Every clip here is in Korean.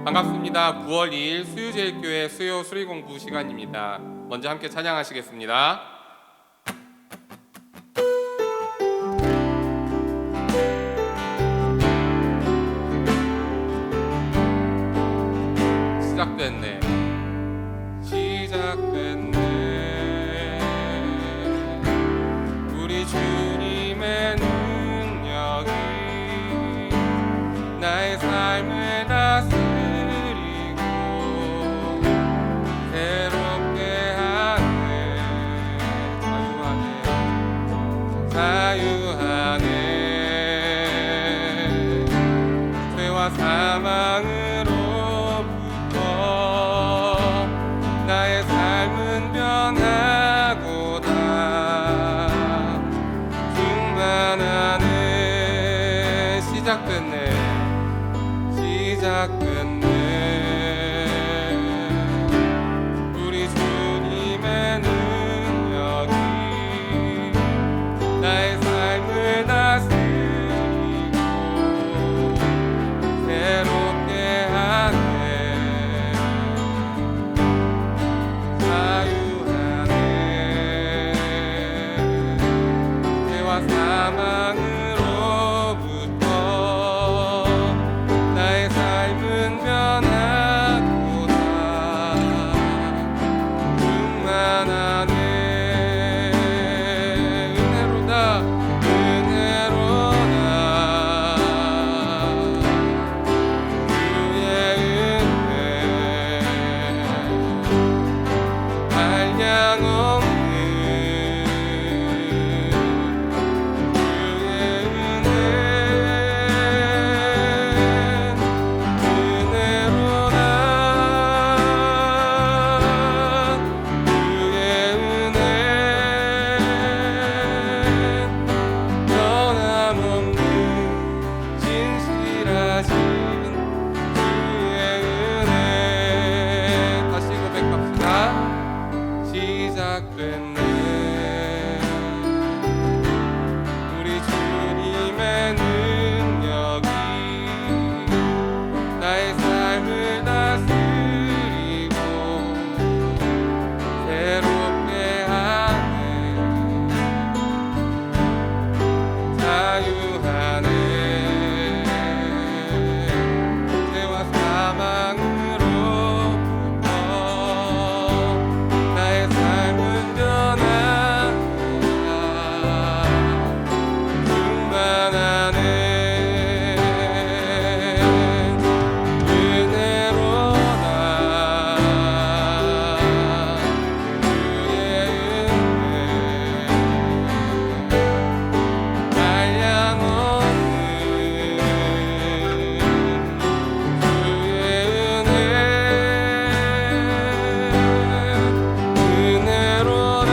반갑습니다. 9월 2일 수유제일교회 수요 수리공부 시간입니다. 먼저 함께 찬양하시겠습니다. 시작됐네. 시작됐네. 우리 주님의 능력이 나의 삶을 다스리고 새롭게 하네. 자유하네. 죄와 사망으로부터 나의 삶은 변하고다. 충만하네. 시작됐네. 시작됐네. 우리 주님의 능력이 나의 삶을 다스리고 새롭게 하네. 자유하네. 죄와 사망으로부터 나의 삶은 변하고다. 충만하네. 은혜로다. 은혜로다. 주의 은혜 한량없는 시작됐네. 우리 주님의 능력이 나의 삶을 다스리고 새롭게 하네. 자유하네. 죄와 사망으로부터 나의 삶은 변하고다. 충만하네. 은혜로다. 주의 은혜 한량없는 주의 은혜 은혜로다.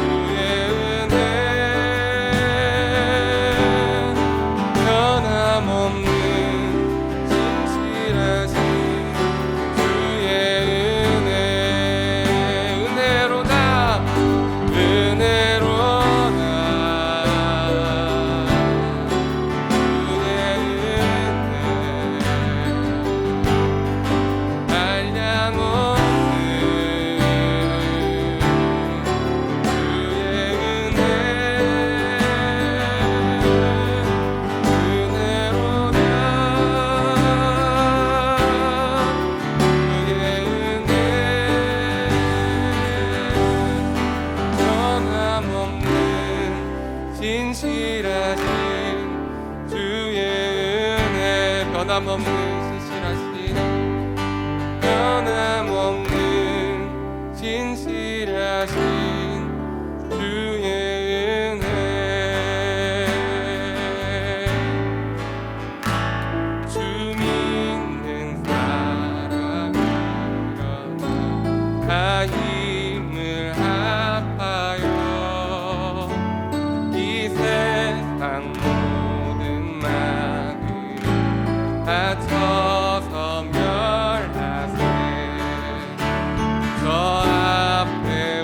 주의 은혜 변함없는 진실하신 주의 은혜 은혜로다. 은혜로다. 주의 은혜 한량없는 주의 은혜 은혜로다. 주의 은혜 변함없는 진실하신 주의 은혜 변함없는 진실하신 변함없는 진실하신 주의 은혜 주 믿는 사람이 일어나 다 힘을 합하여 이 세상 모든 막을 다쳐서 멸하세. 저 앞에 오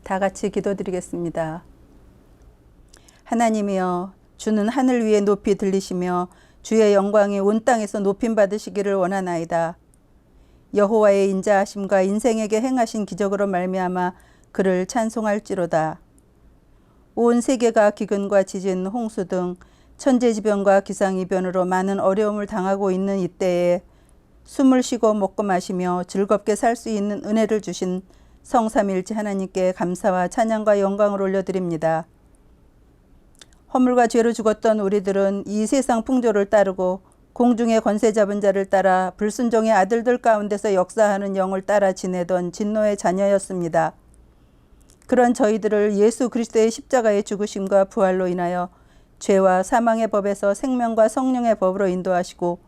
다 같이 기도드리겠습니다. 하나님이여, 주는 하늘 위에 높이 들리시며 주의 영광이 온 땅에서 높임 받으시기를 원하나이다. 여호와의 인자하심과 인생에게 행하신 기적으로 말미암아 그를 찬송할지로다. 온 세계가 기근과 지진, 홍수 등 천재지변과 기상이변으로 많은 어려움을 당하고 있는 이때에 숨을 쉬고 먹고 마시며 즐겁게 살 수 있는 은혜를 주신 성삼일체 하나님께 감사와 찬양과 영광을 올려드립니다. 허물과 죄로 죽었던 우리들은 이 세상 풍조를 따르고 공중의 권세 잡은 자를 따라 불순종의 아들들 가운데서 역사하는 영을 따라 지내던 진노의 자녀였습니다. 그런 저희들을 예수 그리스도의 십자가의 죽으심과 부활로 인하여 죄와 사망의 법에서 생명과 성령의 법으로 인도하시고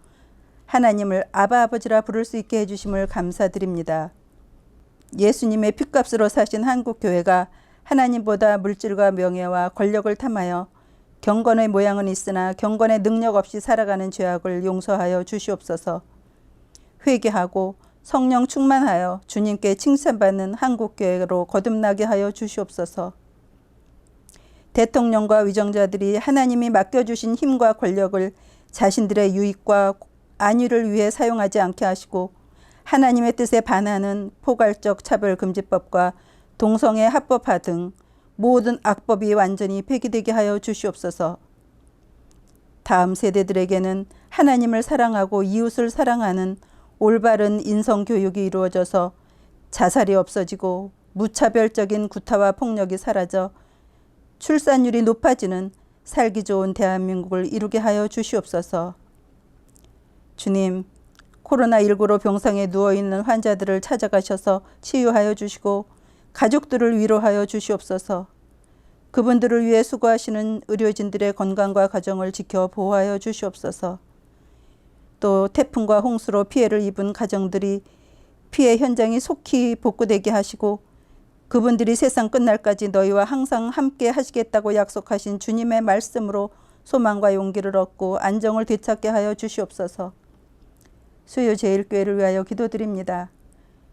하나님을 아바 아버지라 부를 수 있게 해주심을 감사드립니다. 예수님의 핏값으로 사신 한국교회가 하나님보다 물질과 명예와 권력을 탐하여 경건의 모양은 있으나 경건의 능력 없이 살아가는 죄악을 용서하여 주시옵소서. 회개하고 성령 충만하여 주님께 칭찬받는 한국교회로 거듭나게 하여 주시옵소서. 대통령과 위정자들이 하나님이 맡겨주신 힘과 권력을 자신들의 유익과 안위를 위해 사용하지 않게 하시고 하나님의 뜻에 반하는 포괄적 차별금지법과 동성애 합법화 등 모든 악법이 완전히 폐기되게 하여 주시옵소서. 다음 세대들에게는 하나님을 사랑하고 이웃을 사랑하는 올바른 인성교육이 이루어져서 자살이 없어지고 무차별적인 구타와 폭력이 사라져 출산율이 높아지는 살기 좋은 대한민국을 이루게 하여 주시옵소서. 주님, 코로나19로 병상에 누워있는 환자들을 찾아가셔서 치유하여 주시고 가족들을 위로하여 주시옵소서. 그분들을 위해 수고하시는 의료진들의 건강과 가정을 지켜 보호하여 주시옵소서. 또 태풍과 홍수로 피해를 입은 가정들이 피해 현장이 속히 복구되게 하시고 그분들이 세상 끝날까지 너희와 항상 함께 하시겠다고 약속하신 주님의 말씀으로 소망과 용기를 얻고 안정을 되찾게 하여 주시옵소서. 수요제일교회를 위하여 기도드립니다.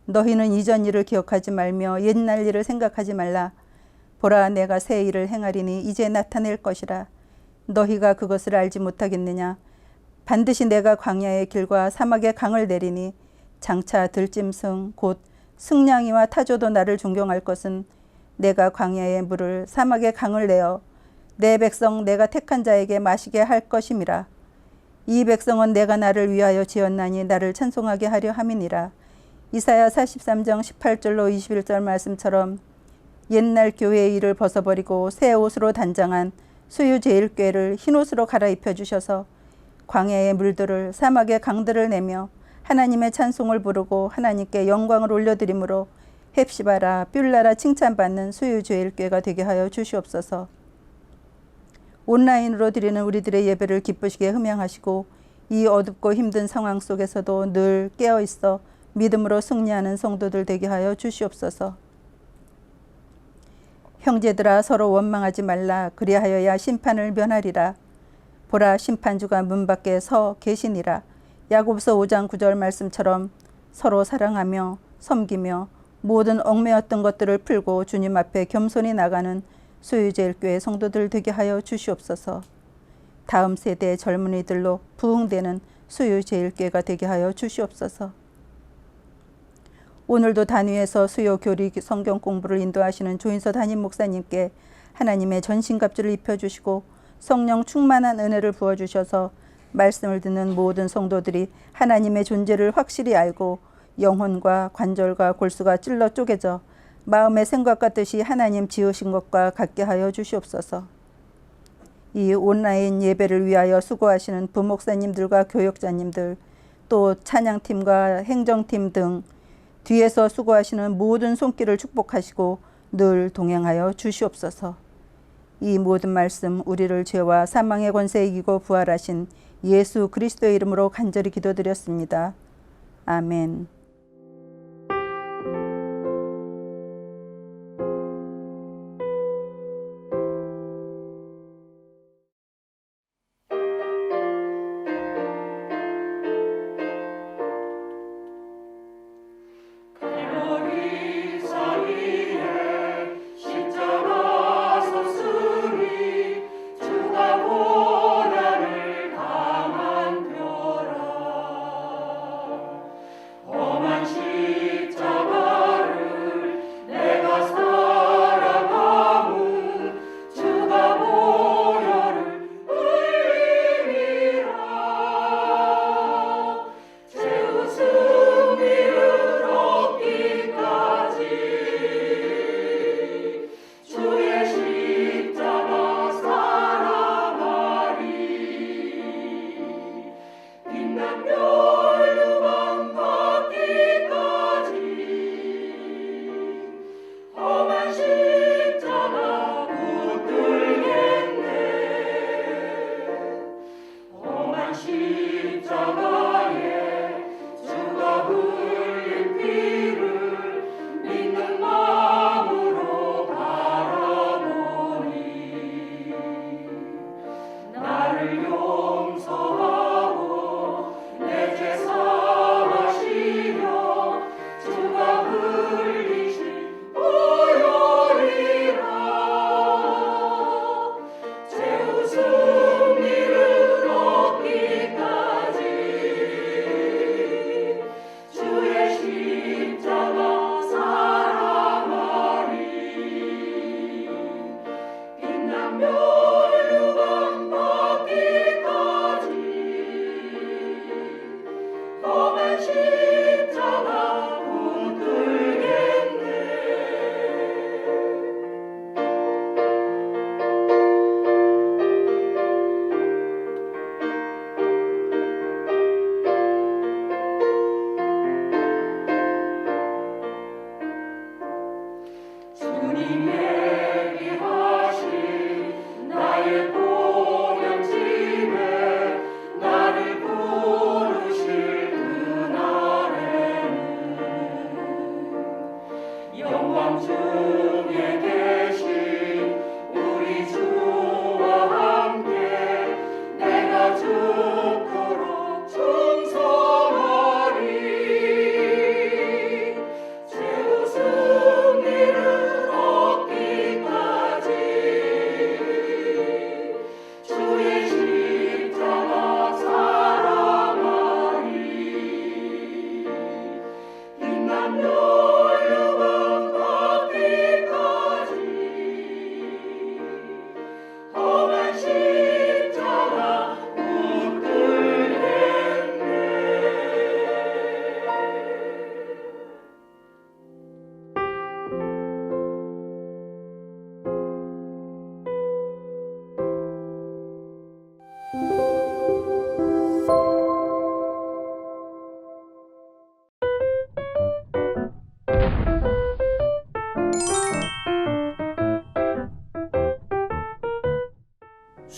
너희는 이전 일을 기억하지 말며 옛날 일을 생각하지 말라. 보라, 내가 새 일을 행하리니 이제 나타낼 것이라. 너희가 그것을 알지 못하겠느냐. 반드시 내가 광야의 길과 사막의 강을 내리니 장차 들짐승 곧 승냥이와 타조도 나를 존경할 것은 내가 광야의 물을 사막의 강을 내어 내 백성 내가 택한 자에게 마시게 할 것임이라. 이 백성은 내가 나를 위하여 지었나니 나를 찬송하게 하려 함이니라. 이사야 43장 18절로 21절 말씀처럼 옛날 교회의 일을 벗어버리고 새 옷으로 단장한 수유제일교회를 흰옷으로 갈아입혀 주셔서 광야의 물들을 사막의 강들을 내며 하나님의 찬송을 부르고 하나님께 영광을 올려드림으로 헵시바라 뷸라라 칭찬받는 수유제일교회가 되게 하여 주시옵소서. 온라인으로 드리는 우리들의 예배를 기쁘시게 흠양하시고 이 어둡고 힘든 상황 속에서도 늘 깨어있어 믿음으로 승리하는 성도들 되게 하여 주시옵소서. 형제들아, 서로 원망하지 말라. 그리하여야 심판을 면하리라. 보라, 심판주가 문 밖에 서 계시니라. 야고보서 5장 9절 말씀처럼 서로 사랑하며 섬기며 모든 얽매였던 것들을 풀고 주님 앞에 겸손히 나가는 수유제일교회 성도들 되게 하여 주시옵소서. 다음 세대의 젊은이들로 부흥되는 수유제일교회가 되게 하여 주시옵소서. 오늘도 단위에서 수요 교리 성경 공부를 인도하시는 조인서 담임 목사님께 하나님의 전신갑주를 입혀주시고 성령 충만한 은혜를 부어주셔서 말씀을 듣는 모든 성도들이 하나님의 존재를 확실히 알고 영혼과 관절과 골수가 찔러 쪼개져 마음의 생각과 뜻이 하나님 지으신 것과 같게 하여 주시옵소서. 이 온라인 예배를 위하여 수고하시는 부목사님들과 교역자님들, 또 찬양팀과 행정팀 등 뒤에서 수고하시는 모든 손길을 축복하시고 늘 동행하여 주시옵소서. 이 모든 말씀 우리를 죄와 사망의 권세에 이기고 부활하신 예수 그리스도의 이름으로 간절히 기도드렸습니다. 아멘.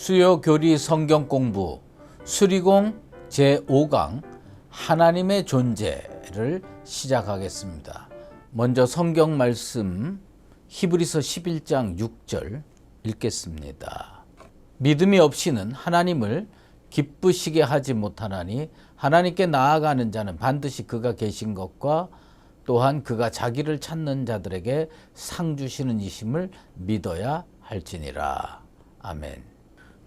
수요 교리 성경 공부 수리공 제5강 하나님의 존재를 시작하겠습니다. 먼저 성경 말씀 히브리서 11장 6절 읽겠습니다. 믿음이 없이는 하나님을 기쁘시게 하지 못하나니 하나님께 나아가는 자는 반드시 그가 계신 것과 또한 그가 자기를 찾는 자들에게 상 주시는 이심을 믿어야 할지니라. 아멘.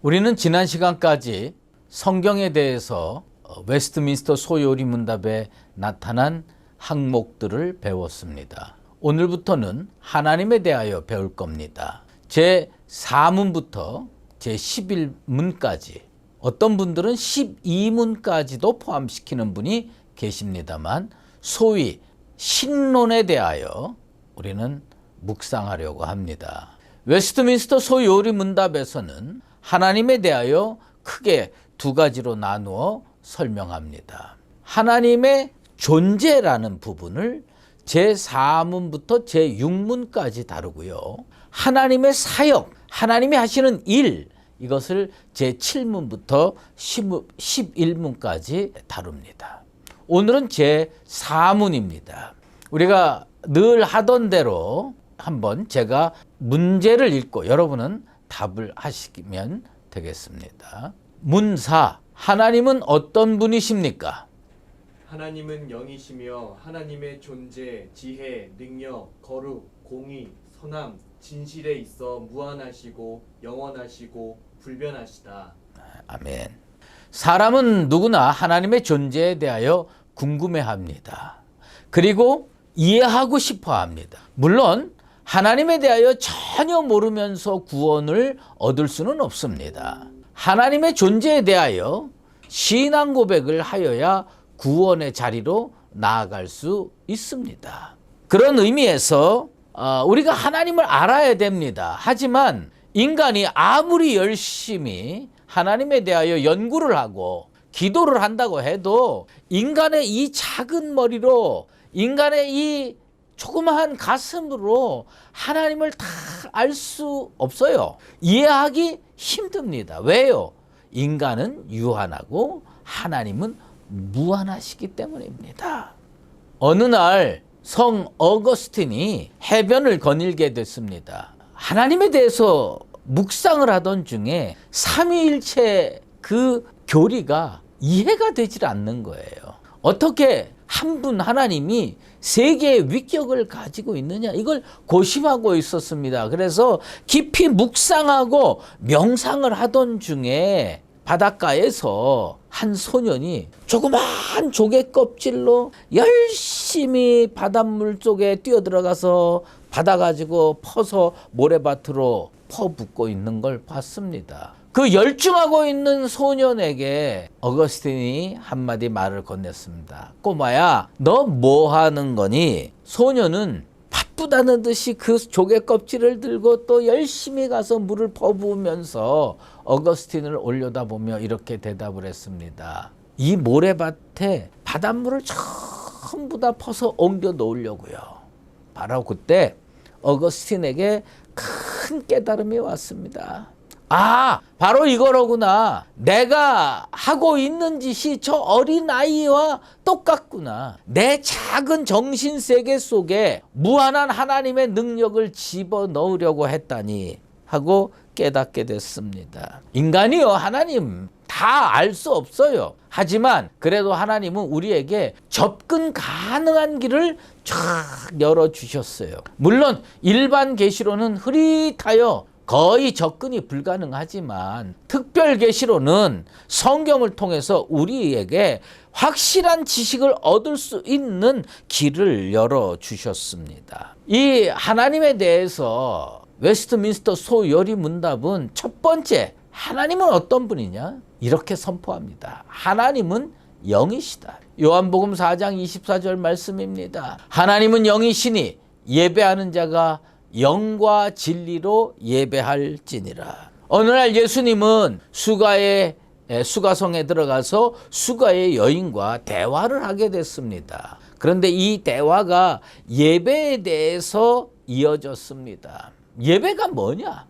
우리는 지난 시간까지 성경에 대해서 웨스트민스터 소요리 문답에 나타난 항목들을 배웠습니다. 오늘부터는 하나님에 대하여 배울 겁니다. 제4문부터 제11문까지, 어떤 분들은 12문까지도 포함시키는 분이 계십니다만 소위 신론에 대하여 우리는 묵상하려고 합니다. 웨스트민스터 소요리 문답에서는 하나님에 대하여 크게 두 가지로 나누어 설명합니다. 하나님의 존재라는 부분을 제4문부터 제6문까지 다루고요. 하나님의 사역, 하나님이 하시는 일, 이것을 제7문부터 11문까지 다룹니다. 오늘은 제4문입니다. 우리가 늘 하던 대로 한번 제가 문제를 읽고 여러분은 답을 하시면 되겠습니다. 문사, 하나님은 어떤 분이십니까? 하나님은 영이시며 하나님의 존재, 지혜, 능력, 거룩, 공의, 선함, 진실에 있어 무한하시고 영원하시고 불변하시다. 아멘. 사람은 누구나 하나님의 존재에 대하여 궁금해합니다. 그리고 이해하고 싶어합니다. 물론 하나님에 대하여 전혀 모르면서 구원을 얻을 수는 없습니다. 하나님의 존재에 대하여 신앙 고백을 하여야 구원의 자리로 나아갈 수 있습니다. 그런 의미에서 우리가 하나님을 알아야 됩니다. 하지만 인간이 아무리 열심히 하나님에 대하여 연구를 하고 기도를 한다고 해도 인간의 이 작은 머리로, 인간의 이 조그마한 가슴으로 하나님을 다 알 수 없어요. 이해하기 힘듭니다. 왜요? 인간은 유한하고 하나님은 무한하시기 때문입니다. 어느 날 성 어거스틴이 해변을 거닐게 됐습니다. 하나님에 대해서 묵상을 하던 중에 삼위일체 그 교리가 이해가 되질 않는 거예요. 어떻게 한 분 하나님이 세 개의 위격을 가지고 있느냐, 이걸 고심하고 있었습니다. 그래서 깊이 묵상하고 명상을 하던 중에 바닷가에서 한 소년이 조그마한 조개 껍질로 열심히 바닷물 속에 뛰어들어가서 받아가지고 퍼서 모래밭으로 퍼붓고 있는 걸 봤습니다. 그 열중하고 있는 소년에게 어거스틴이 한마디 말을 건넸습니다. 꼬마야, 너 뭐 하는 거니? 소년은 바쁘다는 듯이 그 조개 껍질을 들고 또 열심히 가서 물을 퍼부으면서 어거스틴을 올려다보며 이렇게 대답을 했습니다. 이 모래밭에 바닷물을 전부 다 퍼서 옮겨 놓으려고요. 바로 그때 어거스틴에게 큰 깨달음이 왔습니다. 아, 바로 이거로구나. 내가 하고 있는 짓이 저 어린아이와 똑같구나. 내 작은 정신세계 속에 무한한 하나님의 능력을 집어넣으려고 했다니 하고 깨닫게 됐습니다. 인간이요, 하나님 다 알 수 없어요. 하지만 그래도 하나님은 우리에게 접근 가능한 길을 쫙 열어주셨어요. 물론 일반 계시로는 흐릿하여 거의 접근이 불가능하지만 특별 계시로는 성경을 통해서 우리에게 확실한 지식을 얻을 수 있는 길을 열어주셨습니다. 이 하나님에 대해서 웨스트민스터 소열의 문답은 첫 번째, 하나님은 어떤 분이냐? 이렇게 선포합니다. 하나님은 영이시다. 요한복음 4장 24절 말씀입니다. 하나님은 영이시니 예배하는 자가 영과 진리로 예배할지니라. 어느 날 예수님은 수가성에 들어가서 수가의 여인과 대화를 하게 됐습니다. 그런데 이 대화가 예배에 대해서 이어졌습니다. 예배가 뭐냐?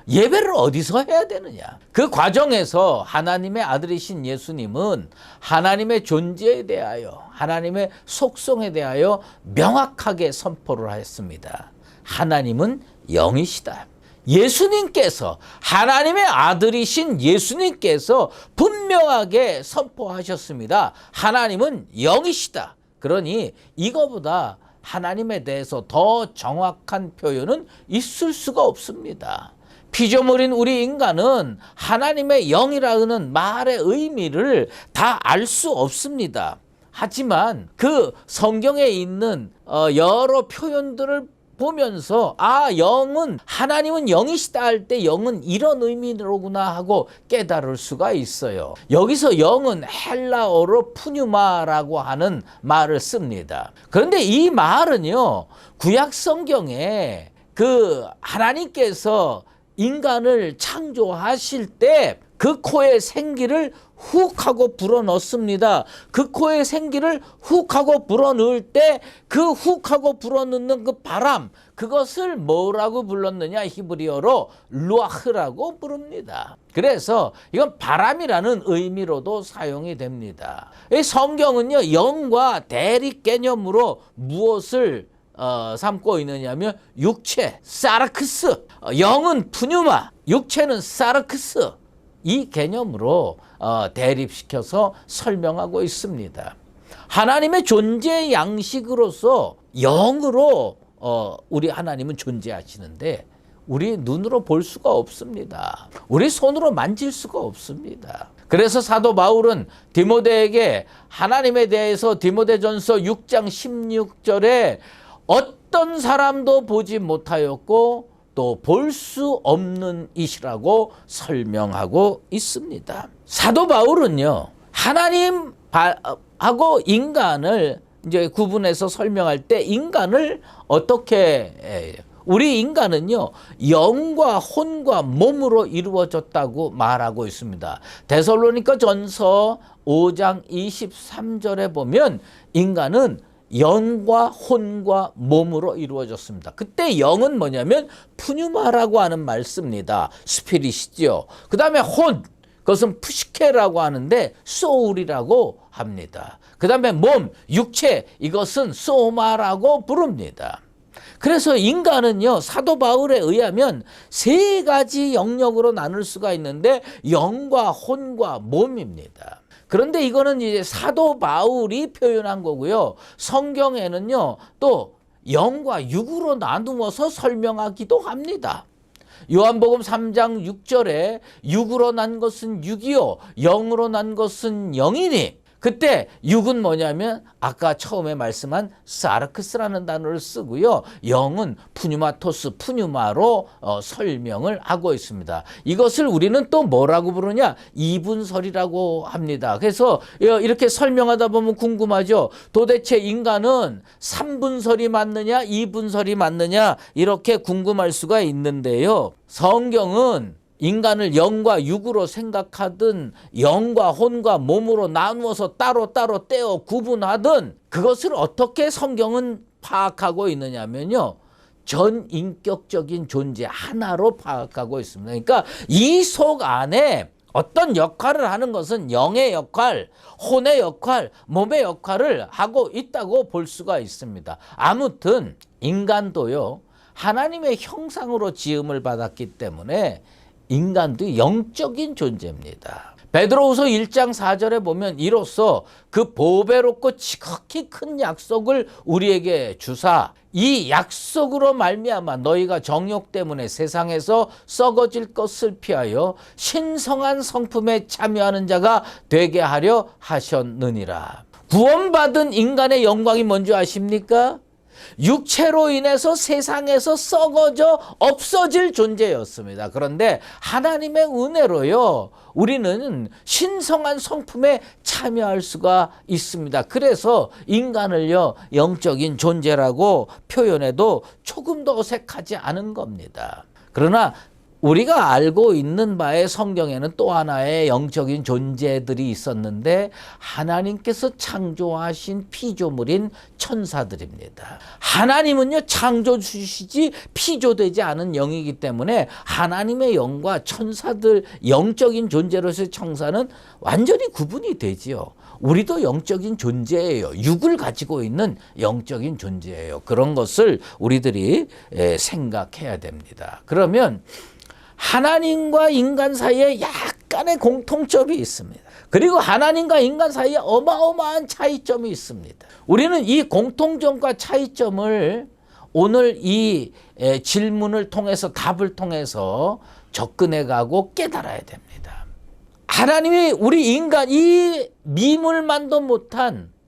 예배를 어디서 해야 되느냐? 그 과정에서 하나님의 아들이신 예수님은 하나님의 존재에 대하여, 하나님의 속성에 대하여 명확하게 선포를 하였습니다. 하나님은 영이시다. 예수님께서, 하나님의 아들이신 예수님께서 분명하게 선포하셨습니다. 하나님은 영이시다. 그러니 이거보다 하나님에 대해서 더 정확한 표현은 있을 수가 없습니다. 피조물인 우리 인간은 하나님의 영이라는 말의 의미를 다 알 수 없습니다. 하지만 그 성경에 있는 여러 표현들을 보면서 영은, 하나님은 영이시다 할 때 영은 이런 의미로구나 하고 깨달을 수가 있어요. 여기서 영은 헬라어로 푸뉴마라고 하는 말을 씁니다. 그런데 이 말은요, 구약 성경에 그 하나님께서 인간을 창조하실 때 그 코에 생기를 훅 하고 불어넣습니다. 그 코에 생기를 훅 하고 불어넣을 때 그 훅 하고 불어넣는 그 바람, 그것을 뭐라고 불렀느냐? 히브리어로 루아흐라고 부릅니다. 그래서 이건 바람이라는 의미로도 사용이 됩니다. 이 성경은요, 영과 대립 개념으로 무엇을 삼고 있느냐면 육체, 사르크스, 영은 푸뉴마, 육체는 사르크스, 이 개념으로 대립시켜서 설명하고 있습니다. 하나님의 존재 양식으로서 영으로 우리 하나님은 존재하시는데 우리 눈으로 볼 수가 없습니다. 우리 손으로 만질 수가 없습니다. 그래서 사도 바울은 디모데에게 하나님에 대해서 디모데전서 6장 16절에 어떤 사람도 보지 못하였고 또 볼 수 없는 이시라고 설명하고 있습니다. 사도 바울은요, 하나님하고 인간을 이제 구분해서 설명할 때 인간을 어떻게 우리 인간은요, 영과 혼과 몸으로 이루어졌다고 말하고 있습니다. 데살로니가 전서 5장 23절에 보면 인간은 영과 혼과 몸으로 이루어졌습니다. 그때 영은 뭐냐면 푸뉴마라고 하는 말 씁니다. 스피릿이죠. 그 다음에 혼, 그것은 푸시케라고 하는데 소울이라고 합니다. 그 다음에 몸, 육체, 이것은 소마라고 부릅니다. 그래서 인간은요, 사도 바울에 의하면 세 가지 영역으로 나눌 수가 있는데 영과 혼과 몸입니다. 그런데 이거는 이제 사도 바울이 표현한 거고요. 성경에는요, 또 영과 육으로 나누어서 설명하기도 합니다. 요한복음 3장 6절에 육으로 난 것은 육이요 영으로 난 것은 영이니, 그때 육은 뭐냐면 아까 처음에 말씀한 사르크스라는 단어를 쓰고요. 영은 푸뉴마토스, 푸뉴마로 설명을 하고 있습니다. 이것을 우리는 또 뭐라고 부르냐? 이분설이라고 합니다. 그래서 이렇게 설명하다 보면 궁금하죠. 도대체 인간은 3분설이 맞느냐, 2분설이 맞느냐, 이렇게 궁금할 수가 있는데요. 성경은 인간을 영과 육으로 생각하든 영과 혼과 몸으로 나누어서 따로따로 떼어 구분하든 그것을 어떻게 성경은 파악하고 있느냐면요, 전인격적인 존재 하나로 파악하고 있습니다. 그러니까 이 속 안에 어떤 역할을 하는 것은 영의 역할, 혼의 역할, 몸의 역할을 하고 있다고 볼 수가 있습니다. 아무튼 인간도요, 하나님의 형상으로 지음을 받았기 때문에 인간도 영적인 존재입니다. 베드로후서 1장 4절에 보면 이로써 그 보배롭고 지극히 큰 약속을 우리에게 주사 이 약속으로 말미암아 너희가 정욕 때문에 세상에서 썩어질 것을 피하여 신성한 성품에 참여하는 자가 되게 하려 하셨느니라. 구원받은 인간의 영광이 뭔지 아십니까? 육체로 인해서 세상에서 썩어져 없어질 존재였습니다. 그런데 하나님의 은혜로요, 우리는 신성한 성품에 참여할 수가 있습니다. 그래서 인간을요, 영적인 존재라고 표현해도 조금도 어색하지 않은 겁니다. 그러나 우리가 알고 있는 바에 성경에는 또 하나의 영적인 존재들이 있었는데 하나님께서 창조하신 피조물인 천사들입니다. 하나님은요, 창조주시지 피조되지 않은 영이기 때문에 하나님의 영과 천사들, 영적인 존재로서의 천사는 완전히 구분이 되지요. 우리도 영적인 존재예요. 육을 가지고 있는 영적인 존재예요. 그런 것을 우리들이 생각해야 됩니다. 그러면 하나님과 인간 사이에 약간의 공통점이 있습니다. 그리고 하나님과 인간 사이에 어마어마한 차이점이 있습니다. 우리는 이 공통점과 차이점을 오늘 이 질문을 통해서, 답을 통해서 접근해가고 깨달아야 됩니다. 하나님이 우리 인간, 이 미물만도 못한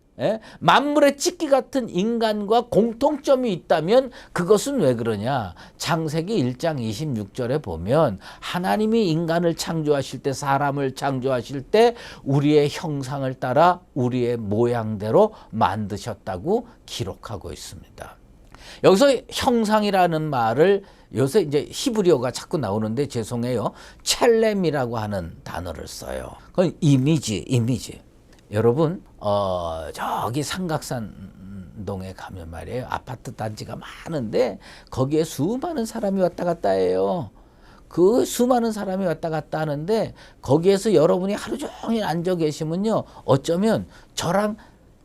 만물의 찍기 같은 인간과 공통점이 있다면 그것은 왜 그러냐? 창세기 1장 26절에 보면 하나님이 인간을 창조하실 때, 사람을 창조하실 때 우리의 형상을 따라 우리의 모양대로 만드셨다고 기록하고 있습니다. 여기서 형상이라는 말을 요새 이제 히브리어가 자꾸 나오는데 죄송해요. 첼렘이라고 하는 단어를 써요. 그건 이미지. 여러분, 저기 삼각산동에 가면 말이에요, 아파트 단지가 많은데 거기에 수많은 사람이 왔다 갔다 해요. 그 수많은 사람이 왔다 갔다 하는데 거기에서 여러분이 하루 종일 앉아 계시면요, 어쩌면 저랑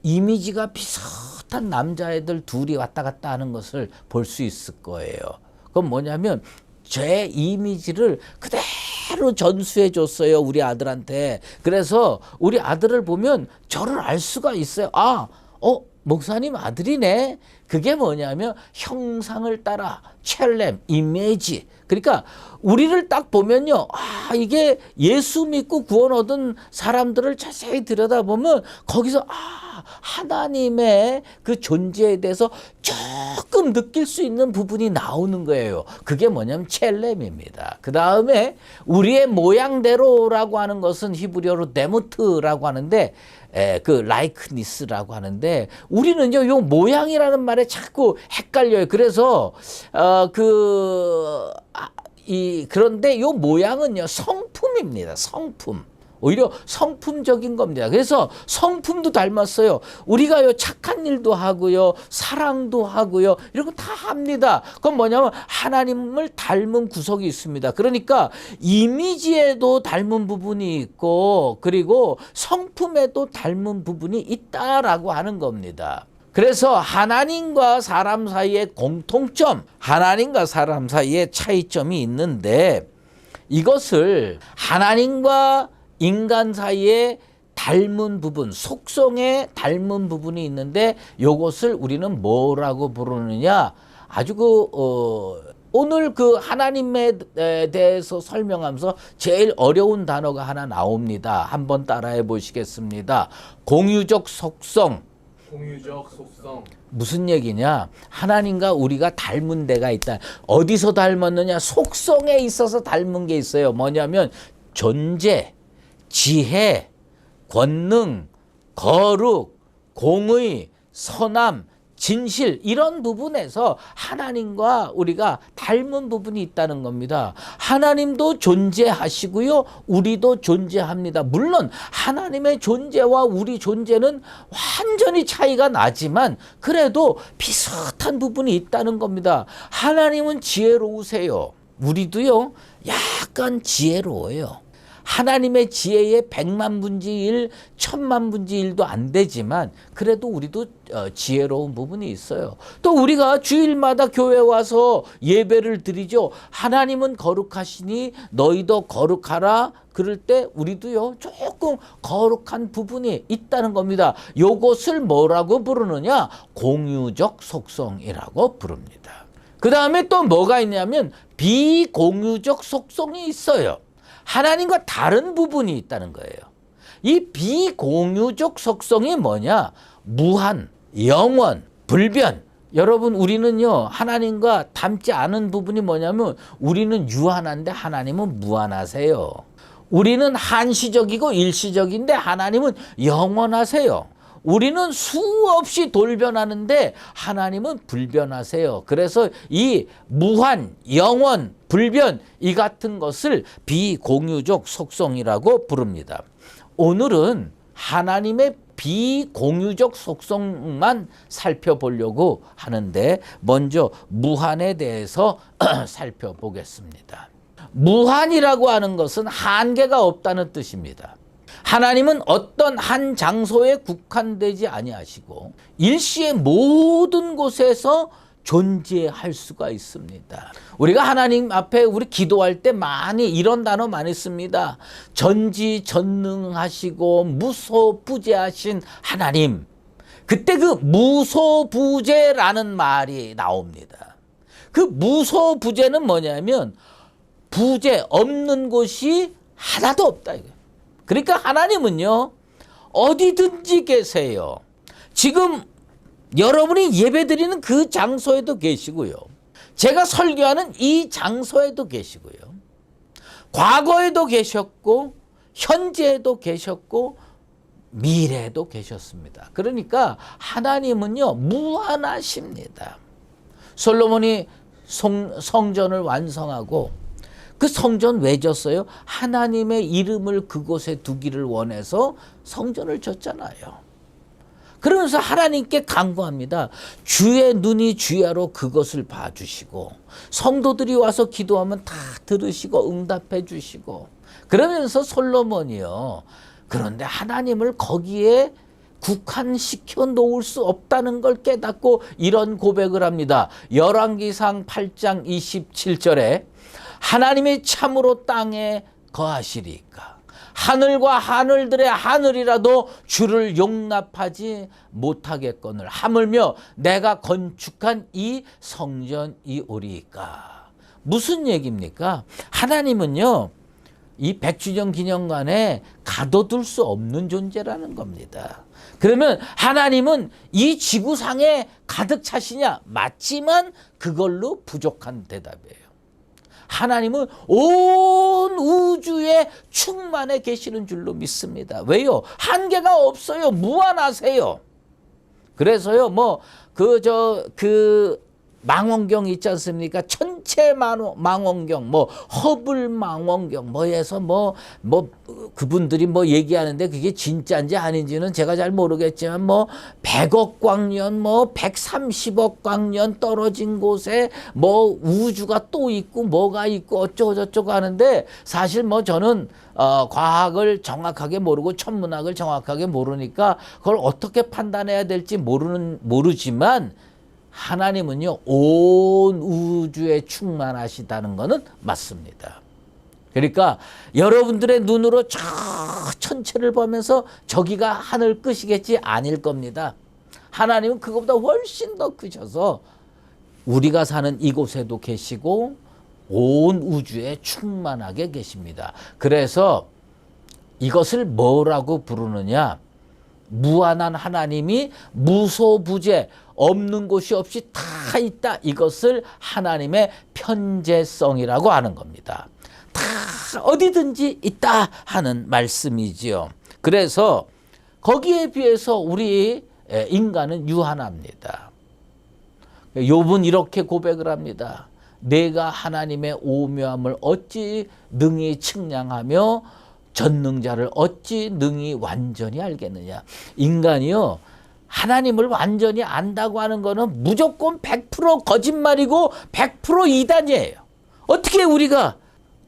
이미지가 비슷한 남자애들 둘이 왔다 갔다 하는 것을 볼 수 있을 거예요. 그건 뭐냐면 제 이미지를 그대로 전수해 줬어요, 우리 아들한테. 그래서 우리 아들을 보면 저를 알 수가 있어요. 목사님 아들이네. 그게 뭐냐면 형상을 따라 첼렘, 이미지. 그러니까 우리를 딱 보면요, 이게 예수 믿고 구원 얻은 사람들을 자세히 들여다보면 거기서 하나님의 그 존재에 대해서 조금 느낄 수 있는 부분이 나오는 거예요. 그게 뭐냐면 첼렘입니다. 그 다음에 우리의 모양대로라고 하는 것은 히브리어로 데모트라고 하는데 그 라이크니스라고 하는데, 우리는요, 요 모양이라는 말에 말에 자꾸 헷갈려요. 그래서 그런데 요 모양은요 성품입니다. 성품. 오히려 성품적인 겁니다. 그래서 성품도 닮았어요. 우리가요 착한 일도 하고요, 사랑도 하고요, 이런 거 다 합니다. 그건 뭐냐면 하나님을 닮은 구석이 있습니다. 그러니까 이미지에도 닮은 부분이 있고, 그리고 성품에도 닮은 부분이 있다라고 하는 겁니다. 그래서 하나님과 사람 사이의 공통점, 하나님과 사람 사이의 차이점이 있는데, 이것을 하나님과 인간 사이에 닮은 부분, 속성에 닮은 부분이 있는데, 이것을 우리는 뭐라고 부르느냐? 아주 오늘 그 하나님에 대해서 설명하면서 제일 어려운 단어가 하나 나옵니다. 한번 따라해 보시겠습니다. 공유적 속성. 공유적 속성. 무슨 얘기냐? 하나님과 우리가 닮은 데가 있다. 어디서 닮았느냐? 속성에 있어서 닮은 게 있어요. 뭐냐면 존재, 지혜, 권능, 거룩, 공의, 선함, 진실, 이런 부분에서 하나님과 우리가 닮은 부분이 있다는 겁니다. 하나님도 존재하시고요, 우리도 존재합니다. 물론 하나님의 존재와 우리 존재는 완전히 차이가 나지만 그래도 비슷한 부분이 있다는 겁니다. 하나님은 지혜로우세요. 우리도요 약간 지혜로워요. 하나님의 지혜의 100만 분지 1, 1000만 분지 1도 안 되지만 그래도 우리도 지혜로운 부분이 있어요. 또 우리가 주일마다 교회 와서 예배를 드리죠. 하나님은 거룩하시니 너희도 거룩하라. 그럴 때 우리도요 조금 거룩한 부분이 있다는 겁니다. 요것을 뭐라고 부르느냐? 공유적 속성이라고 부릅니다. 그 다음에 또 뭐가 있냐면 비공유적 속성이 있어요. 하나님과 다른 부분이 있다는 거예요. 이 비공유적 속성이 뭐냐? 무한, 영원, 불변. 여러분, 우리는요 하나님과 닮지 않은 부분이 뭐냐면 우리는 유한한데 하나님은 무한하세요. 우리는 한시적이고 일시적인데 하나님은 영원하세요. 우리는 수없이 돌변하는데 하나님은 불변하세요. 그래서 이 무한, 영원, 불변, 이 같은 것을 비공유적 속성이라고 부릅니다. 오늘은 하나님의 비공유적 속성만 살펴보려고 하는데, 먼저 무한에 대해서 살펴보겠습니다. 무한이라고 하는 것은 한계가 없다는 뜻입니다. 하나님은 어떤 한 장소에 국한되지 아니하시고 일시의 모든 곳에서 존재할 수가 있습니다. 우리가 하나님 앞에 우리 기도할 때 많이 이런 단어 많이 씁니다. 전지전능하시고 무소부재하신 하나님. 그때 그 무소부재라는 말이 나옵니다. 그 무소부재는 뭐냐면 부재, 없는 곳이 하나도 없다 이거예요. 그러니까 하나님은요 어디든지 계세요. 지금 여러분이 예배드리는 그 장소에도 계시고요, 제가 설교하는 이 장소에도 계시고요, 과거에도 계셨고 현재에도 계셨고 미래에도 계셨습니다. 그러니까 하나님은요 무한하십니다. 솔로몬이 성전을 완성하고 그 성전 왜 졌어요? 하나님의 이름을 그곳에 두기를 원해서 성전을 졌잖아요. 그러면서 하나님께 간구합니다. 주의 눈이 주야로 그것을 봐주시고 성도들이 와서 기도하면 다 들으시고 응답해 주시고. 그러면서 솔로몬이요, 그런데 하나님을 거기에 국한시켜 놓을 수 없다는 걸 깨닫고 이런 고백을 합니다. 열왕기상 8장 27절에 하나님이 참으로 땅에 거하시리까 하늘과 하늘들의 하늘이라도 주를 용납하지 못하겠거늘 하물며 내가 건축한 이 성전이오리이까. 무슨 얘기입니까? 하나님은요 이 100주년 기념관에 가둬둘 수 없는 존재라는 겁니다. 그러면 하나님은 이 지구상에 가득 차시냐? 맞지만 그걸로 부족한 대답이에요. 하나님은 온 우주에 충만해 계시는 줄로 믿습니다. 왜요? 한계가 없어요. 무한하세요. 그래서요, 뭐, 망원경 있지 않습니까? 천체 망원경, 뭐, 허블 망원경, 뭐 해서 그분들이 뭐 얘기하는데 그게 진짜인지 아닌지는 제가 잘 모르겠지만, 뭐, 100억 광년, 뭐, 130억 광년 떨어진 곳에 뭐, 우주가 또 있고, 뭐가 있고, 어쩌고저쩌고 하는데, 사실 뭐 저는, 과학을 정확하게 모르고 천문학을 정확하게 모르니까 그걸 어떻게 판단해야 될지 모르지만, 하나님은요, 온 우주에 충만하시다는 것은 맞습니다. 그러니까 여러분들의 눈으로 저 천체를 보면서 저기가 하늘 끝이겠지 아닐 겁니다. 하나님은 그것보다 훨씬 더 크셔서 우리가 사는 이곳에도 계시고 온 우주에 충만하게 계십니다. 그래서 이것을 뭐라고 부르느냐? 무한한 하나님이 무소부재, 없는 곳이 없이 다 있다. 이것을 하나님의 편재성이라고 하는 겁니다. 다 어디든지 있다 하는 말씀이지요. 그래서 거기에 비해서 우리 인간은 유한합니다. 욥은 이렇게 고백을 합니다. 내가 하나님의 오묘함을 어찌 능히 측량하며 전능자를 어찌 능히 완전히 알겠느냐. 인간이요, 하나님을 완전히 안다고 하는 거는 무조건 100% 거짓말이고 100% 이단이에요. 어떻게 우리가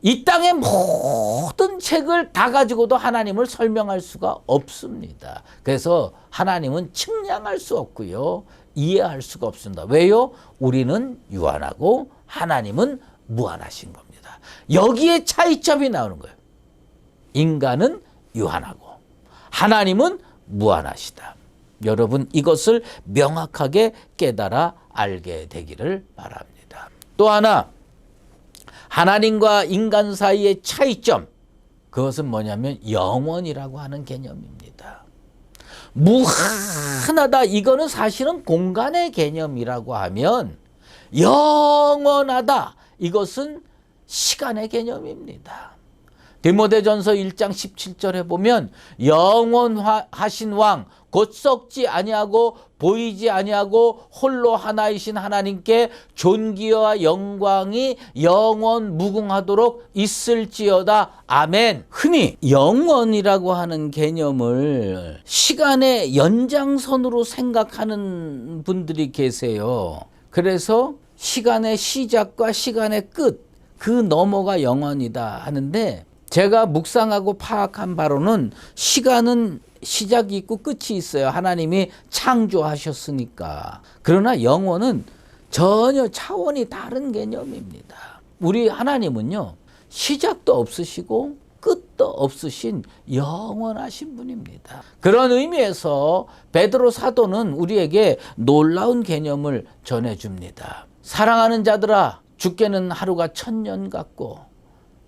이 땅의 모든 책을 다 가지고도 하나님을 설명할 수가 없습니다. 그래서 하나님은 측량할 수 없고요, 이해할 수가 없습니다. 왜요? 우리는 유한하고 하나님은 무한하신 겁니다. 여기에 차이점이 나오는 거예요. 인간은 유한하고 하나님은 무한하시다. 여러분, 이것을 명확하게 깨달아 알게 되기를 바랍니다. 또 하나, 하나님과 인간 사이의 차이점, 그것은 뭐냐면 영원이라고 하는 개념입니다. 무한하다, 이거는 사실은 공간의 개념이라고 하면 영원하다, 이것은 시간의 개념입니다. 디모데전서 1장 17절에 보면 영원하신 왕 곧 썩지 아니하고 보이지 아니하고 홀로 하나이신 하나님께 존귀와 영광이 영원 무궁하도록 있을지어다. 아멘. 흔히 영원이라고 하는 개념을 시간의 연장선으로 생각하는 분들이 계세요. 그래서 시간의 시작과 시간의 끝, 그 너머가 영원이다 하는데, 제가 묵상하고 파악한 바로는 시간은 시작이 있고 끝이 있어요. 하나님이 창조하셨으니까. 그러나 영원은 전혀 차원이 다른 개념입니다. 우리 하나님은요, 시작도 없으시고 끝도 없으신 영원하신 분입니다. 그런 의미에서 베드로 사도는 우리에게 놀라운 개념을 전해줍니다. 사랑하는 자들아, 주께는 하루가 1000년 같고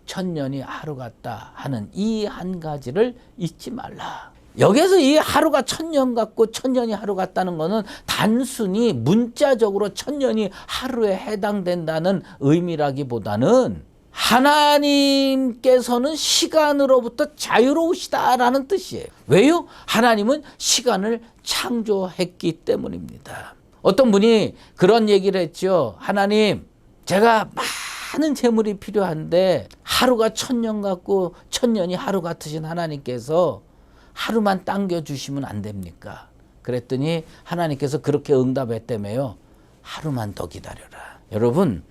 1000년이 하루 같다 하는 이 한 가지를 잊지 말라. 여기에서 이 하루가 1000년 같고 1000년이 하루 같다는 것은 단순히 문자적으로 1000년이 하루에 해당된다는 의미라기보다는 하나님께서는 시간으로부터 자유로우시다라는 뜻이에요. 왜요? 하나님은 시간을 창조했기 때문입니다. 어떤 분이 그런 얘기를 했죠. 하나님, 제가 많은 재물이 필요한데 하루가 1000년 같고 1000년이 하루 같으신 하나님께서 하루만 당겨주시면 안 됩니까? 그랬더니 하나님께서 그렇게 응답했다며요. 하루만 더 기다려라. 여러분,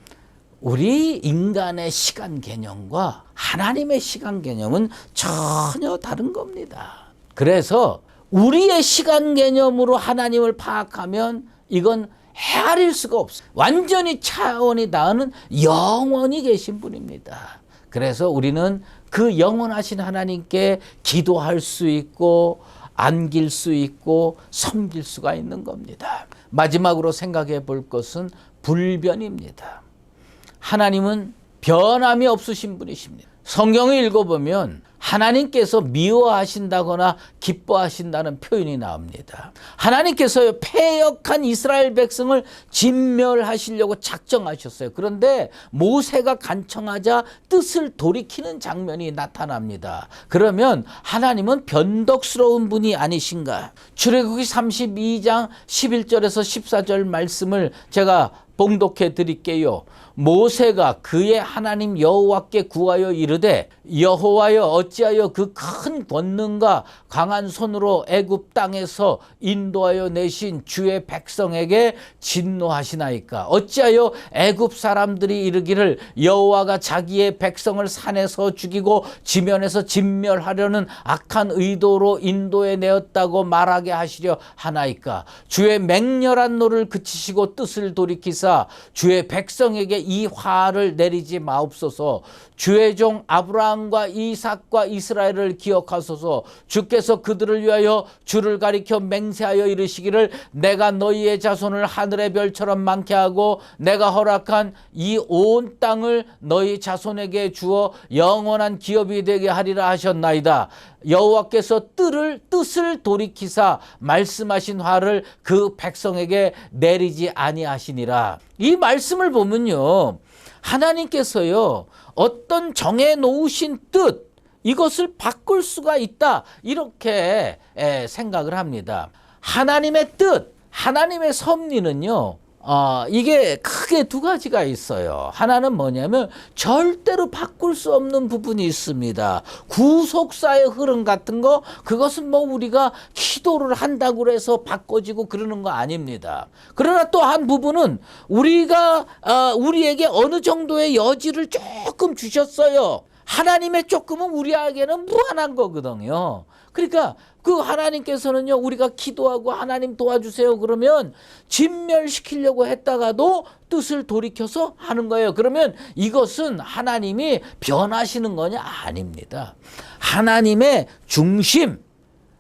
우리 인간의 시간 개념과 하나님의 시간 개념은 전혀 다른 겁니다. 그래서 우리의 시간 개념으로 하나님을 파악하면 이건 헤아릴 수가 없어요. 완전히 차원이 다른 영원히 계신 분입니다. 그래서 우리는 그 영원하신 하나님께 기도할 수 있고 안길 수 있고 섬길 수가 있는 겁니다. 마지막으로 생각해 볼 것은 불변입니다. 하나님은 변함이 없으신 분이십니다. 성경을 읽어보면 하나님께서 미워하신다거나 기뻐하신다는 표현이 나옵니다. 하나님께서요, 패역한 이스라엘 백성을 진멸하시려고 작정하셨어요. 그런데 모세가 간청하자 뜻을 돌이키는 장면이 나타납니다. 그러면 하나님은 변덕스러운 분이 아니신가? 출애굽기 32장 11절에서 14절 말씀을 제가 봉독해 드릴게요. 모세가 그의 하나님 여호와께 구하여 이르되 여호와여 어찌하여 그 큰 권능과 강한 손으로 애굽 땅에서 인도하여 내신 주의 백성에게 진노하시나이까? 어찌하여 애굽 사람들이 이르기를 여호와가 자기의 백성을 산에서 죽이고 지면에서 진멸하려는 악한 의도로 인도해 내었다고 말하게 하시려 하나이까? 주의 맹렬한 노를 그치시고 뜻을 돌이키사 주의 백성에게 이 화를 내리지 마옵소서. 주의 종 아브라함과 이삭과 이스라엘을 기억하소서. 주께서 그들을 위하여 주를 가리켜 맹세하여 이르시기를 내가 너희의 자손을 하늘의 별처럼 많게 하고 내가 허락한 이 온 땅을 너희 자손에게 주어 영원한 기업이 되게 하리라 하셨나이다. 여호와께서 뜻을 돌이키사 말씀하신 화를 그 백성에게 내리지 아니하시니라. 이 말씀을 보면요, 하나님께서요 어떤 정해 놓으신 뜻, 이것을 바꿀 수가 있다, 이렇게 생각을 합니다. 하나님의 뜻, 하나님의 섭리는요, 이게 크게 두 가지가 있어요. 하나는 뭐냐면 절대로 바꿀 수 없는 부분이 있습니다. 구속사의 흐름 같은 거, 그것은 뭐 우리가 기도를 한다고 해서 바꿔지고 그러는 거 아닙니다. 그러나 또 한 부분은 우리에게 어느 정도의 여지를 조금 주셨어요. 하나님의 조금은 우리에게는 무한한 거거든요. 그러니까 그 하나님께서는요, 우리가 기도하고 하나님 도와주세요 그러면 진멸시키려고 했다가도 뜻을 돌이켜서 하는 거예요. 그러면 이것은 하나님이 변하시는 거냐? 아닙니다. 하나님의 중심,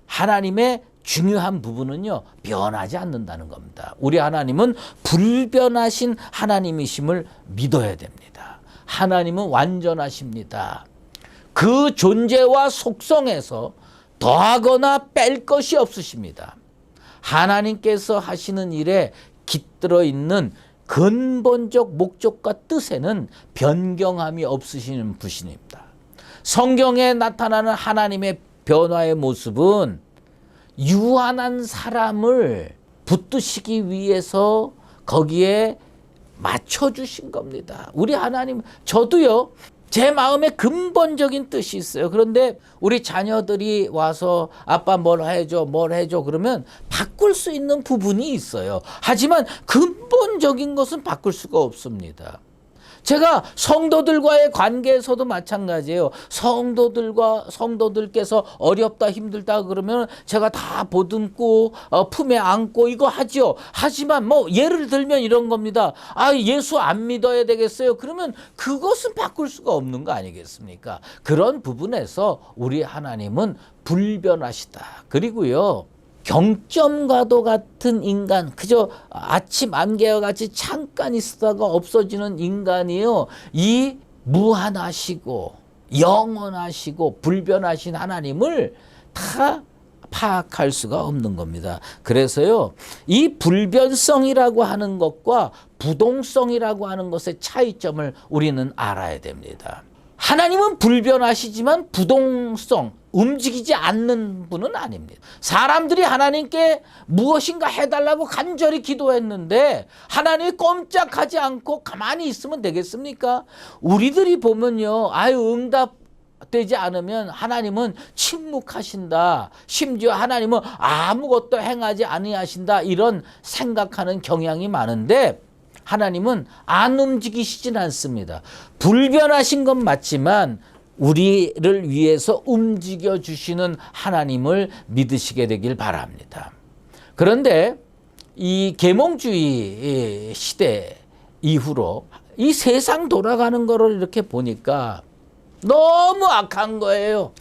하나님의 중요한 부분은요, 변하지 않는다는 겁니다. 우리 하나님은 불변하신 하나님이심을 믿어야 됩니다. 하나님은 완전하십니다. 그 존재와 속성에서 더하거나 뺄 것이 없으십니다. 하나님께서 하시는 일에 깃들어 있는 근본적 목적과 뜻에는 변경함이 없으시는 분이십니다. 성경에 나타나는 하나님의 변화의 모습은 유한한 사람을 붙드시기 위해서 거기에 맞춰주신 겁니다. 우리 하나님, 저도요, 제 마음에 근본적인 뜻이 있어요. 그런데 우리 자녀들이 와서 아빠 뭘 해줘 그러면 바꿀 수 있는 부분이 있어요. 하지만 근본적인 것은 바꿀 수가 없습니다. 제가 성도들과의 관계에서도 마찬가지예요. 성도들께서 어렵다 힘들다 그러면 제가 다 보듬고 품에 안고 이거 하죠. 하지만 뭐 예를 들면 이런 겁니다. 예수 안 믿어야 되겠어요. 그러면 그것은 바꿀 수가 없는 거 아니겠습니까? 그런 부분에서 우리 하나님은 불변하시다. 그리고요, 경점과도 같은 인간, 그저 아침 안개와 같이 잠깐 있다가 없어지는 인간이요, 이 무한하시고 영원하시고 불변하신 하나님을 다 파악할 수가 없는 겁니다. 그래서요, 이 불변성이라고 하는 것과 부동성이라고 하는 것의 차이점을 우리는 알아야 됩니다. 하나님은 불변하시지만 부동성, 움직이지 않는 분은 아닙니다. 사람들이 하나님께 무엇인가 해달라고 간절히 기도했는데 하나님이 꼼짝하지 않고 가만히 있으면 되겠습니까? 우리들이 보면요, 응답되지 않으면 하나님은 침묵하신다, 심지어 하나님은 아무것도 행하지 아니하신다, 이런 생각하는 경향이 많은데 하나님은 안 움직이시진 않습니다. 불변하신 건 맞지만 우리를 위해서 움직여 주시는 하나님을 믿으시게 되길 바랍니다. 그런데 이 계몽주의 시대 이후로 이 세상 돌아가는 거를 이렇게 보니까 너무 악한 거예요.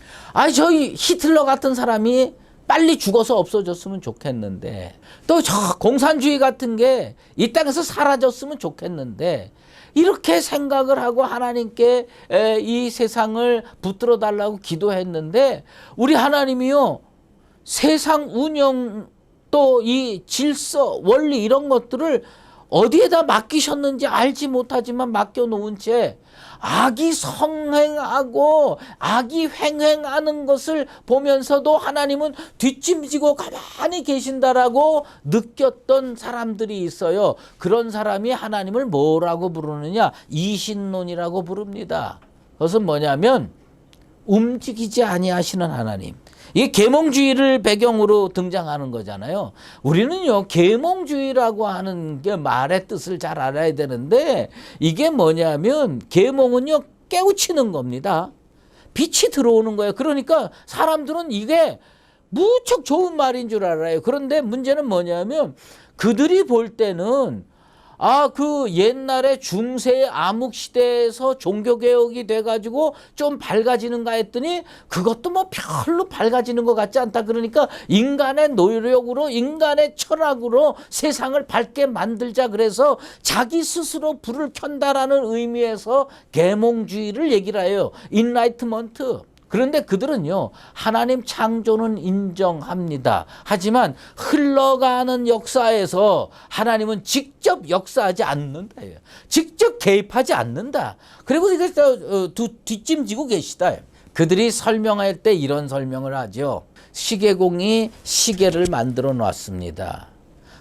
저희 히틀러 같은 사람이 빨리 죽어서 없어졌으면 좋겠는데, 또 저 공산주의 같은 게 이 땅에서 사라졌으면 좋겠는데, 이렇게 생각을 하고 하나님께 이 세상을 붙들어 달라고 기도했는데 우리 하나님이요, 세상 운영 또 이 질서, 원리 이런 것들을 어디에다 맡기셨는지 알지 못하지만 맡겨놓은 채 악이 성행하고 악이 횡행하는 것을 보면서도 하나님은 뒷짐지고 가만히 계신다라고 느꼈던 사람들이 있어요. 그런 사람이 하나님을 뭐라고 부르느냐? 이신론이라고 부릅니다. 그것은 뭐냐면 움직이지 아니하시는 하나님. 이게 계몽주의를 배경으로 등장하는 거잖아요. 우리는요, 계몽주의라고 하는 게 말의 뜻을 잘 알아야 되는데, 이게 뭐냐면 계몽은요, 깨우치는 겁니다. 빛이 들어오는 거예요. 그러니까 사람들은 이게 무척 좋은 말인 줄 알아요. 그런데 문제는 뭐냐면 그들이 볼 때는 그 옛날에 중세 암흑 시대에서 종교개혁이 돼가지고 좀 밝아지는가 했더니 그것도 뭐 별로 밝아지는 것 같지 않다. 그러니까 인간의 노력으로, 인간의 철학으로 세상을 밝게 만들자. 그래서 자기 스스로 불을 켠다라는 의미에서 계몽주의를 얘기를 해요. 인라이트먼트. 그런데 그들은요, 하나님 창조는 인정합니다. 하지만 흘러가는 역사에서 하나님은 직접 역사하지 않는다. 직접 개입하지 않는다. 그리고 이게 뒷짐지고 계시다. 그들이 설명할 때 이런 설명을 하죠. 시계공이 시계를 만들어 놨습니다.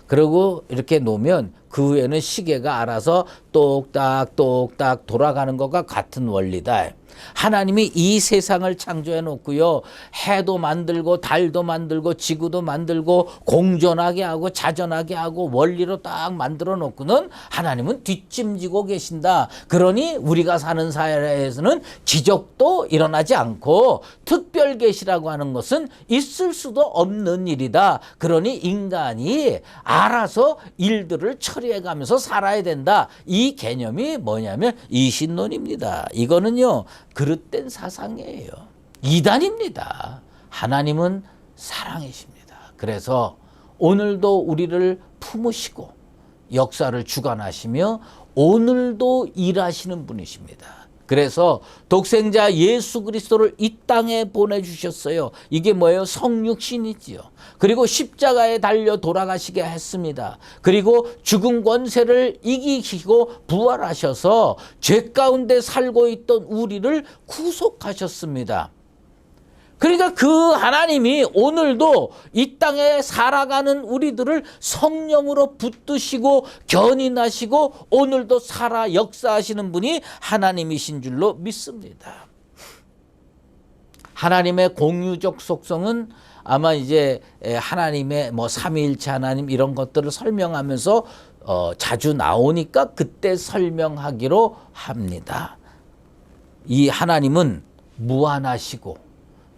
그리고 이렇게 놓으면 그 후에는 시계가 알아서 똑딱 똑딱 돌아가는 것과 같은 원리다. 하나님이 이 세상을 창조해 놓고요, 해도 만들고 달도 만들고 지구도 만들고 공존하게 하고 자전하게 하고 원리로 딱 만들어 놓고는 하나님은 뒷짐지고 계신다. 그러니 우리가 사는 사회에서는 기적도 일어나지 않고 특별 계시라고 하는 것은 있을 수도 없는 일이다. 그러니 인간이 알아서 일들을 처리해 가면서 살아야 된다. 이 개념이 뭐냐면 이신론입니다. 이거는요, 그릇된 사상이에요. 이단입니다. 하나님은 사랑이십니다. 그래서 오늘도 우리를 품으시고 역사를 주관하시며 오늘도 일하시는 분이십니다. 그래서 독생자 예수 그리스도를 이 땅에 보내주셨어요. 이게 뭐예요? 성육신이지요. 그리고 십자가에 달려 돌아가시게 했습니다. 그리고 죽은 권세를 이기시고 부활하셔서 죄 가운데 살고 있던 우리를 구속하셨습니다. 그러니까 그 하나님이 오늘도 이 땅에 살아가는 우리들을 성령으로 붙드시고 견인하시고 오늘도 살아 역사하시는 분이 하나님이신 줄로 믿습니다. 하나님의 공유적 속성은 아마 이제 하나님의 뭐 삼위일체 하나님 이런 것들을 설명하면서 자주 나오니까 그때 설명하기로 합니다. 이 하나님은 무한하시고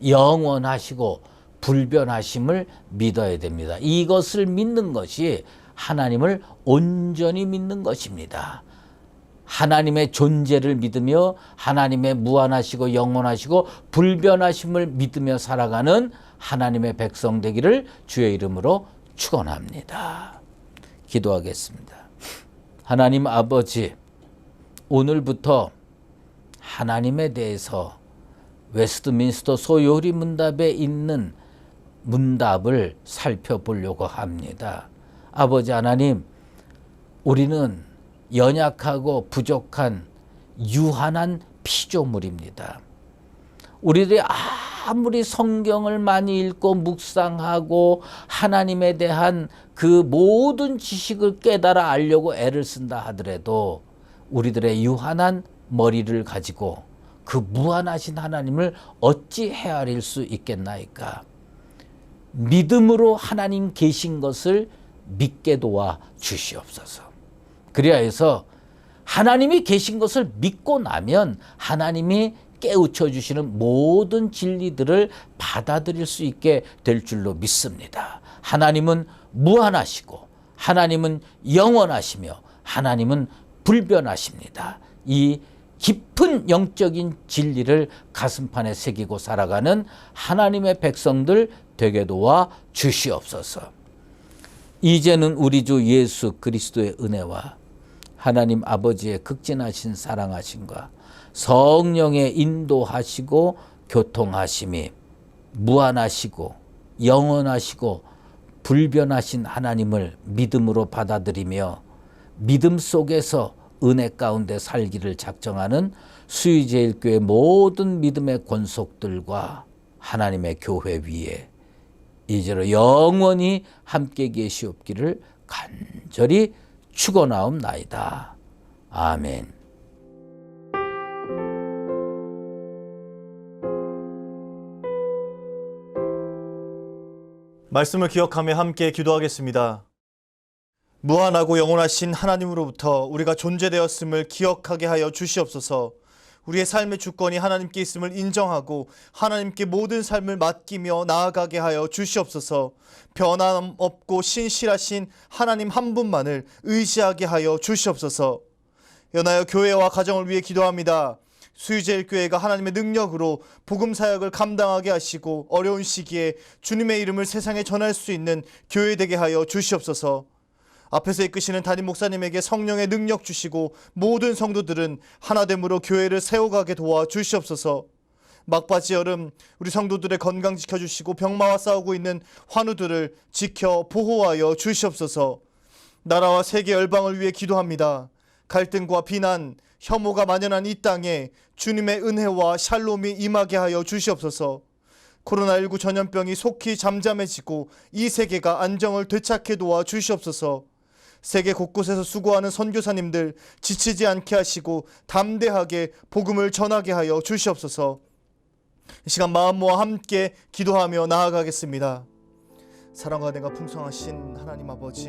영원하시고 불변하심을 믿어야 됩니다. 이것을 믿는 것이 하나님을 온전히 믿는 것입니다. 하나님의 존재를 믿으며 하나님의 무한하시고 영원하시고 불변하심을 믿으며 살아가는 하나님의 백성 되기를 주의 이름으로 축원합니다. 기도하겠습니다. 하나님 아버지, 오늘부터 하나님에 대해서 웨스트민스터 소요리 문답에 있는 문답을 살펴보려고 합니다. 아버지 하나님, 우리는 연약하고 부족한 유한한 피조물입니다. 우리들이 아무리 성경을 많이 읽고 묵상하고 하나님에 대한 그 모든 지식을 깨달아 알려고 애를 쓴다 하더라도 우리들의 유한한 머리를 가지고 그 무한하신 하나님을 어찌 헤아릴 수 있겠나이까? 믿음으로 하나님 계신 것을 믿게 도와 주시옵소서. 그리하여서 하나님이 계신 것을 믿고 나면 하나님이 깨우쳐 주시는 모든 진리들을 받아들일 수 있게 될 줄로 믿습니다. 하나님은 무한하시고 하나님은 영원하시며 하나님은 불변하십니다. 이 깊은 영적인 진리를 가슴판에 새기고 살아가는 하나님의 백성들 되게 도와 주시옵소서. 이제는 우리 주 예수 그리스도의 은혜와 하나님 아버지의 극진하신 사랑하심과 성령의 인도하시고 교통하심이 무한하시고 영원하시고 불변하신 하나님을 믿음으로 받아들이며 믿음 속에서 은혜 가운데 살기를 작정하는 수의제일교회 모든 믿음의 권속들과 하나님의 교회 위에 이제로 영원히 함께 계시옵기를 간절히 축원하옵나이다. 아멘. 말씀을 기억하며 함께 기도하겠습니다. 무한하고 영원하신 하나님으로부터 우리가 존재되었음을 기억하게 하여 주시옵소서. 우리의 삶의 주권이 하나님께 있음을 인정하고 하나님께 모든 삶을 맡기며 나아가게 하여 주시옵소서. 변함없고 신실하신 하나님 한 분만을 의지하게 하여 주시옵소서. 연하여 교회와 가정을 위해 기도합니다. 수의제일교회가 하나님의 능력으로 복음 사역을 감당하게 하시고 어려운 시기에 주님의 이름을 세상에 전할 수 있는 교회 되게 하여 주시옵소서. 앞에서 이끄시는 담임 목사님에게 성령의 능력 주시고 모든 성도들은 하나됨으로 교회를 세워가게 도와 주시옵소서. 막바지 여름 우리 성도들의 건강 지켜주시고 병마와 싸우고 있는 환우들을 지켜 보호하여 주시옵소서. 나라와 세계 열방을 위해 기도합니다. 갈등과 비난, 혐오가 만연한 이 땅에 주님의 은혜와 샬롬이 임하게 하여 주시옵소서. 코로나19 전염병이 속히 잠잠해지고 이 세계가 안정을 되찾게 도와 주시옵소서. 세계 곳곳에서 수고하는 선교사님들 지치지 않게 하시고 담대하게 복음을 전하게 하여 주시옵소서. 이 시간 마음 모아 함께 기도하며 나아가겠습니다. 사랑과 은혜가 풍성하신 하나님 아버지,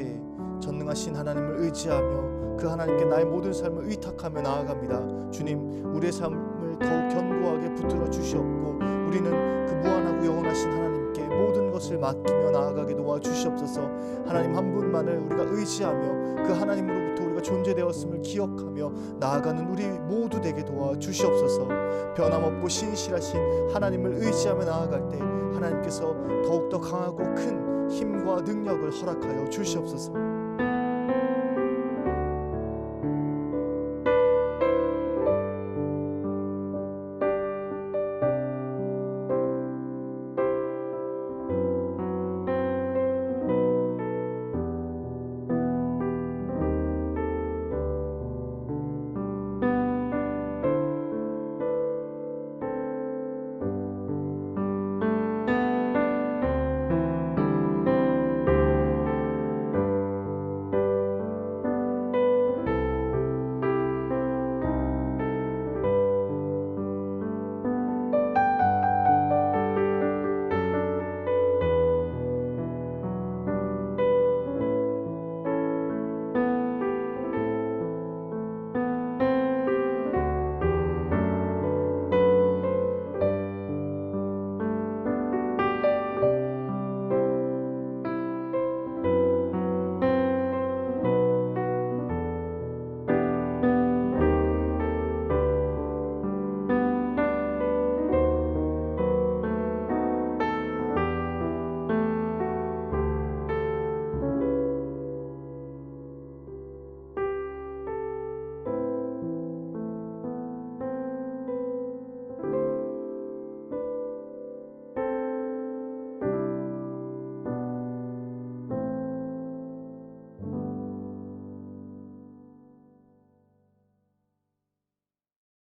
전능하신 하나님을 의지하며 그 하나님께 나의 모든 삶을 의탁하며 나아갑니다. 주님, 우리의 삶을 더욱 견고하게 붙들어 주시옵고 우리는 그 무한하고 영원하신 하나님께 모든 것을 맡기며 나아가게 도와주시옵소서. 하나님 한 분만을 우리가 의지하며 그 하나님으로부터 우리가 존재되었음을 기억하며 나아가는 우리 모두 되게 도와주시옵소서. 변함없고 신실하신 하나님을 의지하며 나아갈 때 하나님께서 더욱더 강하고 큰 힘과 능력을 허락하여 주시옵소서.